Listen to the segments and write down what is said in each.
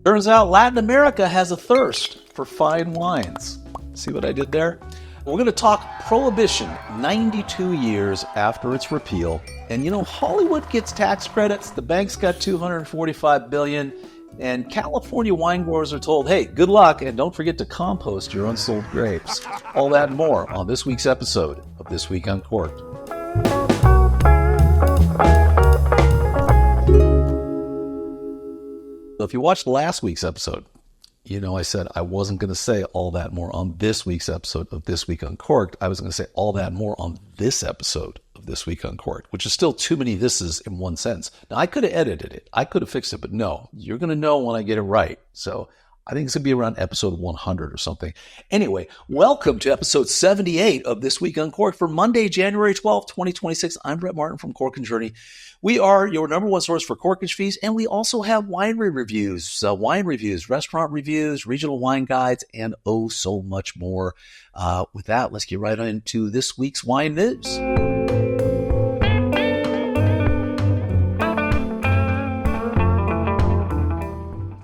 Turns out Latin America has a thirst for fine wines. See what I did there? We're going to talk Prohibition 92 years after its repeal. And you know, Hollywood gets tax credits, the banks got $245 billion, and California wine growers are told, hey, good luck, and don't forget to compost your unsold grapes. All that and more on this week's episode of This Week Uncorked. So if you watched last week's episode, you know I said I wasn't going to say all that more on this week's episode of This Week Uncorked. I was going to say all that more on this episode of This Week Uncorked, which is still too many thises in one sentence. Now, I could have edited it. I could have fixed it, but no, you're going to know when I get it right. So I think it's going to be around episode 100 or something. Anyway, welcome to episode 78 of This Week Uncorked for Monday, January 12th, 2026. I'm Brett Martin from Cork and Journey. We are your number one source for Corkage fees, and we also have winery reviews, restaurant reviews, regional wine guides, and oh, so much more. With that, let's get right into this week's wine news.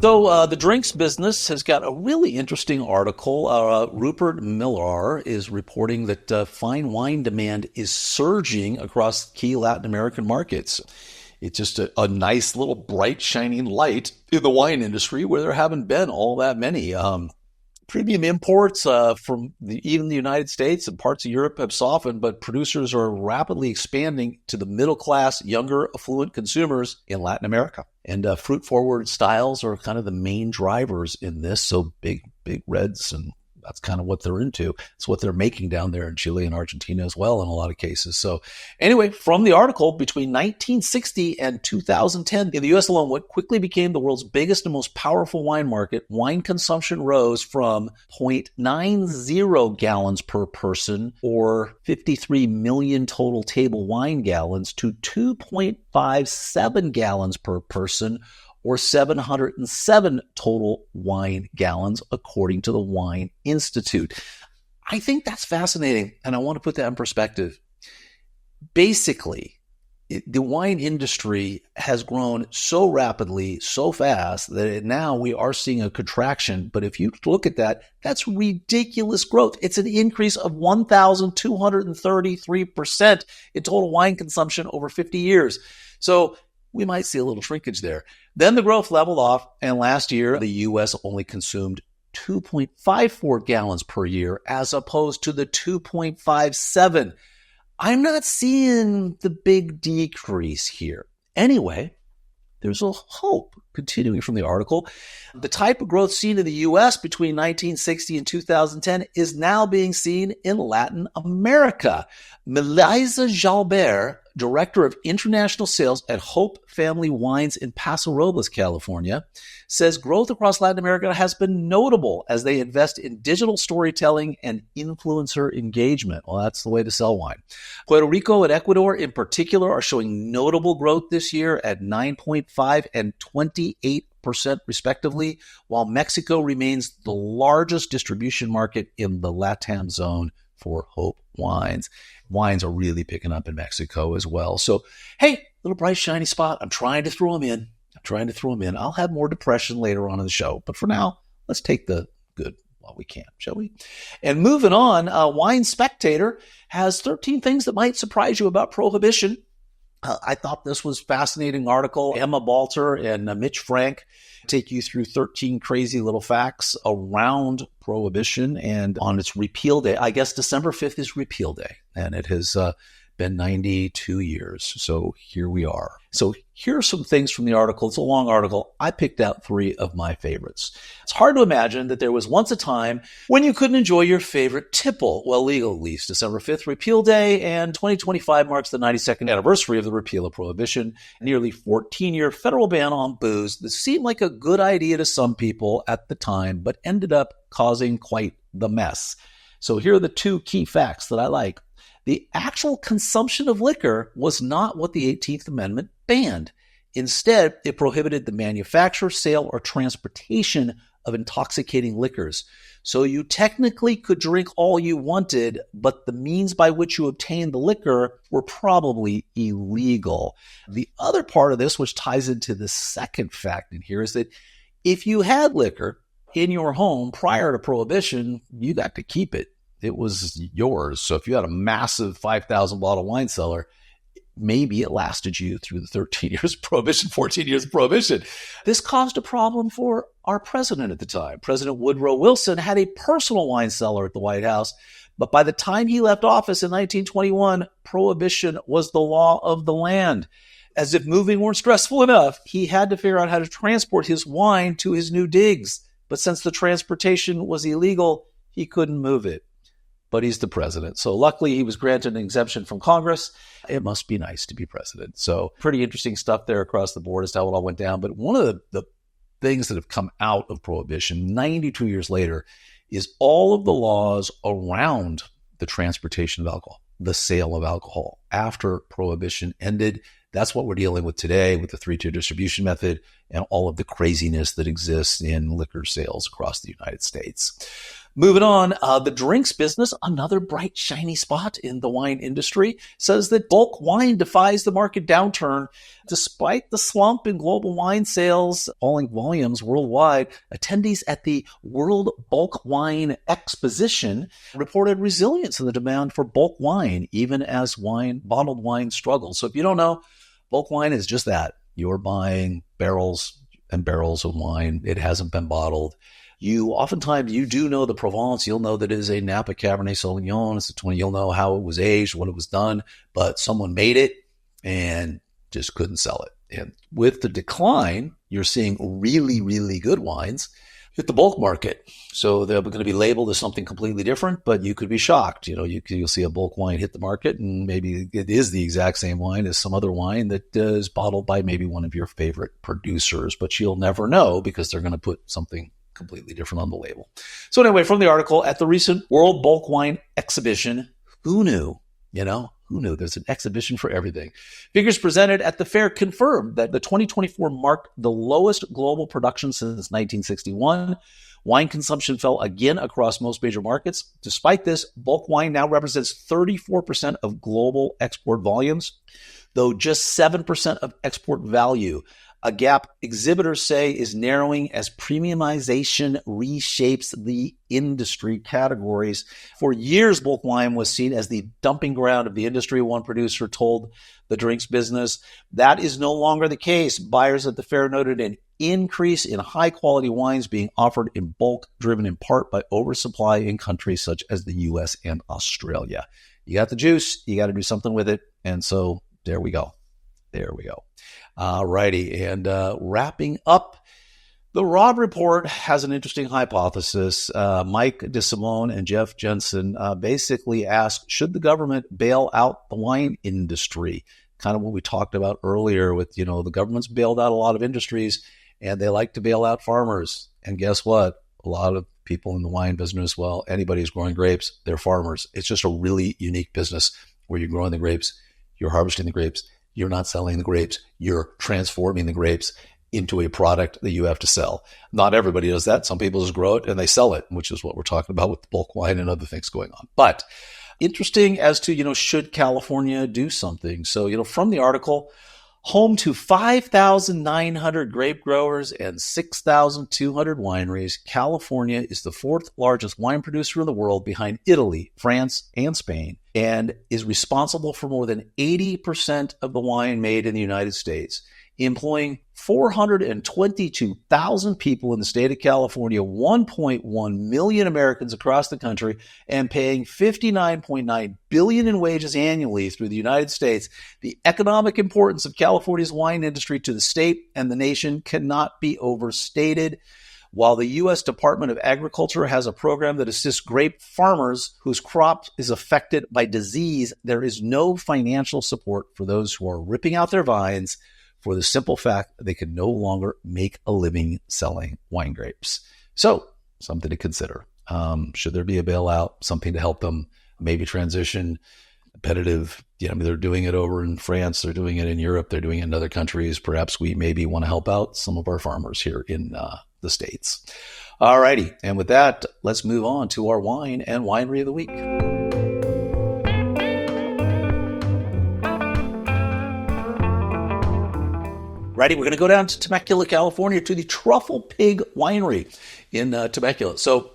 So the drinks business has got a really interesting article. Rupert Millar is reporting that fine wine demand is surging across key Latin American markets. It's just a nice little bright shining light in the wine industry where there haven't been all that many. Premium imports from even the United States and parts of Europe have softened, but producers are rapidly expanding to the middle-class, younger, affluent consumers in Latin America. And fruit-forward styles are kind of the main drivers in this, so big reds, and that's kind of what they're into. It's what they're making down there in Chile and Argentina as well in a lot of cases. So anyway, from the article, between 1960 and 2010, in the U.S. alone, what quickly became the world's biggest and most powerful wine market, wine consumption rose from 0.90 gallons per person, or 53 million total table wine gallons, to 2.57 gallons per person, or 707 total wine gallons, according to the Wine Institute. I think that's fascinating, and I want to put that in perspective. Basically, the wine industry has grown so rapidly, so fast, that now we are seeing a contraction. But if you look at that, that's ridiculous growth. It's an increase of 1,233% in total wine consumption over 50 years. So we might see a little shrinkage there. Then the growth leveled off, and last year, the U.S. only consumed 2.54 gallons per year as opposed to the 2.57. I'm not seeing the big decrease here. Anyway, there's a hope. Continuing from the article, the type of growth seen in the U.S. between 1960 and 2010 is now being seen in Latin America. Melissa Jalbert, Director of International Sales at Hope Family Wines in Paso Robles, California, says growth across Latin America has been notable as they invest in digital storytelling and influencer engagement. Well, that's the way to sell wine. Puerto Rico and Ecuador in particular are showing notable growth this year at 9.5 and 28% respectively, while Mexico remains the largest distribution market in the LATAM zone for Hope wines. Wines are really picking up in Mexico as well. So, hey, little bright, shiny spot. I'm trying to throw them in. I'll have more depression later on in the show. But for now, let's take the good while we can, shall we? And moving on, Wine Spectator has 13 things that might surprise you about Prohibition. I thought this was a fascinating article. Emma Balter and Mitch Frank take you through 13 crazy little facts around Prohibition and on its repeal day. I guess December 5th is repeal day, and it has been 92 years. So here we are. So here are some things from the article. It's a long article. I picked out 3 of my favorites. It's hard to imagine that there was once a time when you couldn't enjoy your favorite tipple. Well, legal at least. December 5th, repeal day, and 2025 marks the 92nd anniversary of the repeal of Prohibition, nearly 14-year federal ban on booze that seemed like a good idea to some people at the time, but ended up causing quite the mess. So here are the 2 key facts that I like. The actual consumption of liquor was not what the 18th Amendment banned. Instead, it prohibited the manufacture, sale, or transportation of intoxicating liquors. So you technically could drink all you wanted, but the means by which you obtained the liquor were probably illegal. The other part of this, which ties into the second fact in here, is that If you had liquor in your home prior to Prohibition, you got to keep it. It was yours. So if you had a massive 5,000 bottle wine cellar, maybe it lasted you through the 13 years of Prohibition, 14 years of Prohibition. This caused a problem for our president at the time. President Woodrow Wilson had a personal wine cellar at the White House, but by the time he left office in 1921, Prohibition was the law of the land. As if moving weren't stressful enough, he had to figure out how to transport his wine to his new digs. But since the transportation was illegal, he couldn't move it. But he's the president. So luckily, he was granted an exemption from Congress. It must be nice to be president. So pretty interesting stuff there across the board as to how it all went down. But one of the things that have come out of Prohibition 92 years later is all of the laws around the transportation of alcohol, the sale of alcohol after Prohibition ended. That's what we're dealing with today with the 3-tier distribution method and all of the craziness that exists in liquor sales across the United States. Moving on, the drinks business, another bright, shiny spot in the wine industry, says that bulk wine defies the market downturn. Despite the slump in global wine sales, falling volumes worldwide, attendees at the World Bulk Wine Exposition reported resilience in the demand for bulk wine, even as bottled wine struggles. So if you don't know, bulk wine is just that. You're buying barrels and barrels of wine. It hasn't been bottled. Oftentimes you do know the Provence. You'll know that it is a Napa Cabernet Sauvignon. It's a 20. You'll know how it was aged, what it was done, but someone made it and just couldn't sell it. And with the decline, you're seeing really, really good wines hit the bulk market. So they're going to be labeled as something completely different, but you could be shocked. You'll see a bulk wine hit the market and maybe it is the exact same wine as some other wine that is bottled by maybe one of your favorite producers, but you'll never know because they're going to put something completely different on the label. So anyway, from the article, at the recent World Bulk Wine Exhibition, who knew? Who knew? There's an exhibition for everything. Figures presented at the fair confirmed that the 2024 marked the lowest global production since 1961. Wine consumption fell again across most major markets. Despite this, bulk wine now represents 34% of global export volumes, though just 7% of export value. A gap exhibitors say is narrowing as premiumization reshapes the industry categories. For years, bulk wine was seen as the dumping ground of the industry, one producer told the drinks business. That is no longer the case. Buyers at the fair noted an increase in high-quality wines being offered in bulk, driven in part by oversupply in countries such as the U.S. and Australia. You got the juice, you got to do something with it, and so there we go. All righty, and wrapping up, the Robb Report has an interesting hypothesis. Mike DeSimone and Jeff Jensen basically asked, should the government bail out the wine industry? Kind of what we talked about earlier with, the government's bailed out a lot of industries, and they like to bail out farmers. And guess what? A lot of people in the wine business, well, anybody who's growing grapes, they're farmers. It's just a really unique business where you're growing the grapes, you're harvesting the grapes, you're not selling the grapes, you're transforming the grapes into a product that you have to sell. Not everybody does that. Some people just grow it and they sell it, which is what we're talking about with bulk wine and other things going on. But interesting as to, should California do something? So, from the article, home to 5,900 grape growers and 6,200 wineries, California is the fourth largest wine producer in the world behind Italy, France, and Spain, and is responsible for more than 80% of the wine made in the United States, employing 422,000 people in the state of California, 1.1 million Americans across the country, and paying $59.9 billion in wages annually through the United States. The economic importance of California's wine industry to the state and the nation cannot be overstated. While the U.S. Department of Agriculture has a program that assists grape farmers whose crop is affected by disease, there is no financial support for those who are ripping out their vines for the simple fact that they can no longer make a living selling wine grapes. So, something to consider. Should there be a bailout, something to help them maybe transition competitive? They're doing it over in France, they're doing it in Europe, they're doing it in other countries. Perhaps we maybe want to help out some of our farmers here in the States. All righty. And with that, let's move on to our wine and winery of the week. Righty, we're going to go down to Temecula, California, to the Truffle Pig Winery in Temecula. So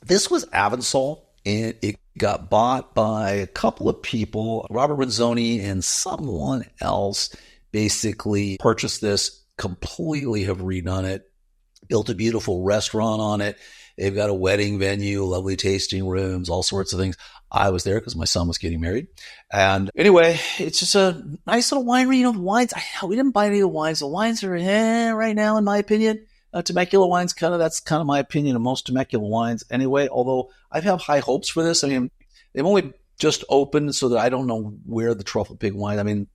this was Avansol, and it got bought by a couple of people. Robert Renzoni and someone else basically purchased this, completely have redone it, built a beautiful restaurant on it. They've got a wedding venue, lovely tasting rooms, all sorts of things. I was there because my son was getting married. And anyway, it's just a nice little winery. You know, the wines, we didn't buy any of the wines. The wines are right now, in my opinion. Temecula wines, that's kind of my opinion of most Temecula wines anyway, although I have high hopes for this. I mean, they've only just opened, so that I don't know where the Truffle Pig wine,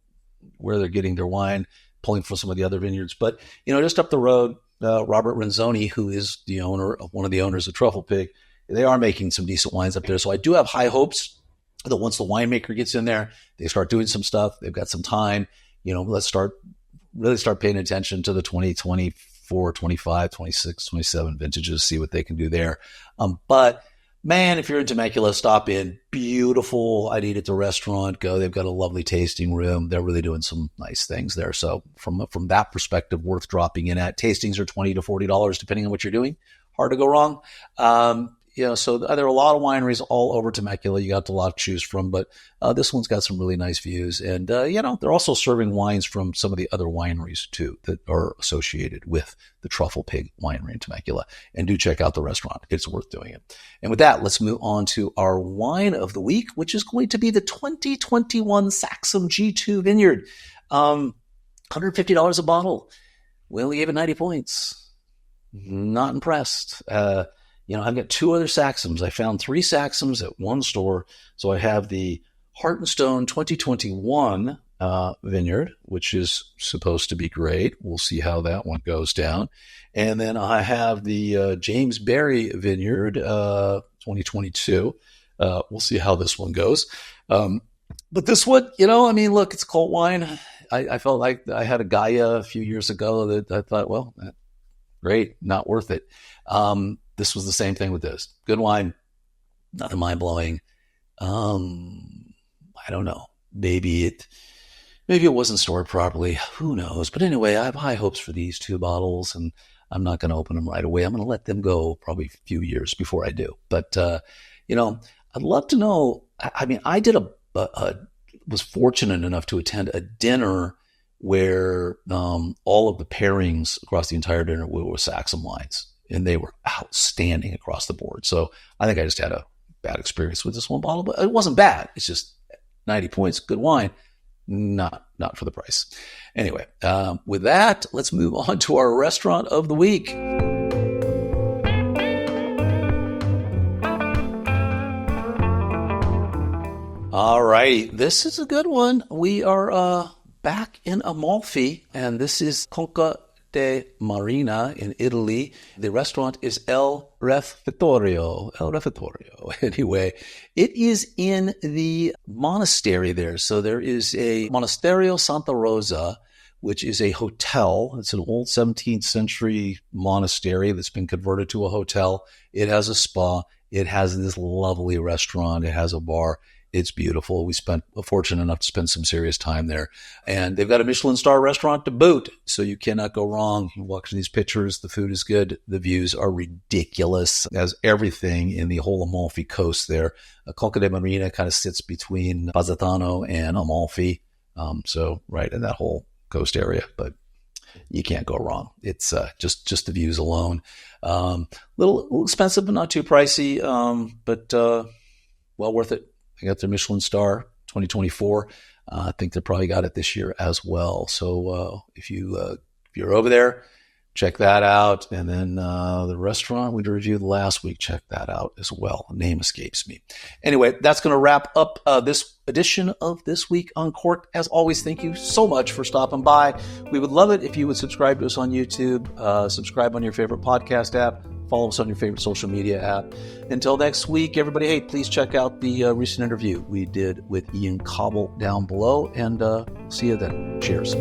where they're getting their wine, pulling from some of the other vineyards. But, just up the road, Robert Renzoni, who is one of the owners of Truffle Pig, they are making some decent wines up there. So I do have high hopes that once the winemaker gets in there, they start doing some stuff. They've got some time. Let's really start paying attention to the 2024, 25, 26, 27 vintages, see what they can do there. But man, if you're in Temecula, stop in. Beautiful. I'd eat at the restaurant. Go. They've got a lovely tasting room. They're really doing some nice things there. So from that perspective, worth dropping in at. Tastings are $20 to $40 depending on what you're doing. Hard to go wrong. So there are a lot of wineries all over Temecula. You got a lot to choose from, but this one's got some really nice views. And, they're also serving wines from some of the other wineries, too, that are associated with the Truffle Pig Winery in Temecula. And do check out the restaurant. It's worth doing it. And with that, let's move on to our wine of the week, which is going to be the 2021 Saxum G2 Vineyard. $150 a bottle. We only gave it 90 points. Not impressed. I've got two other Saxums. I found three Saxums at one store. So I have the Heart and Stone 2021 Vineyard, which is supposed to be great. We'll see how that one goes down. And then I have the James Berry Vineyard 2022. We'll see how this one goes. But this one, look, it's cold wine. I felt like I had a Gaia a few years ago that I thought, well, great, not worth it. This was the same thing with this. Good wine, nothing mind-blowing. I don't know. Maybe it wasn't stored properly. Who knows? But anyway, I have high hopes for these two bottles, and I'm not going to open them right away. I'm going to let them go probably a few years before I do. But, I'd love to know. I was fortunate enough to attend a dinner where all of the pairings across the entire dinner were Saxum wines. And they were outstanding across the board. So I think I just had a bad experience with this one bottle, but it wasn't bad. It's just 90 points, good wine, not for the price. Anyway, with that, let's move on to our restaurant of the week. All right, this is a good one. We are back in Amalfi, and this is Conca de Marina in Italy. The restaurant is Il Refettorio. Anyway, it is in the monastery there. So there is a Monasterio Santa Rosa, which is a hotel. It's an old 17th century monastery that's been converted to a hotel. It has a spa. It has this lovely restaurant. It has a bar. It's beautiful. We spent fortunate enough to spend some serious time there. And they've got a Michelin star restaurant to boot, so you cannot go wrong. You walk through these pictures, the food is good. The views are ridiculous, as everything in the whole Amalfi Coast there. Conca de Marina kind of sits between Positano and Amalfi, so right in that whole coast area. But you can't go wrong. It's just the views alone. Little expensive, but not too pricey, but well worth it. They got their Michelin star 2024. I think they probably got it this year as well. So if you're over there, check that out. And then the restaurant we reviewed last week, check that out as well. Name escapes me. Anyway, that's going to wrap up this edition of This Week Uncorked. As always, thank you so much for stopping by. We would love it if you would subscribe to us on YouTube, subscribe on your favorite podcast app, follow us on your favorite social media app. Until next week, everybody, hey, please check out the recent interview we did with Ian Cobble down below, and see you then. Cheers.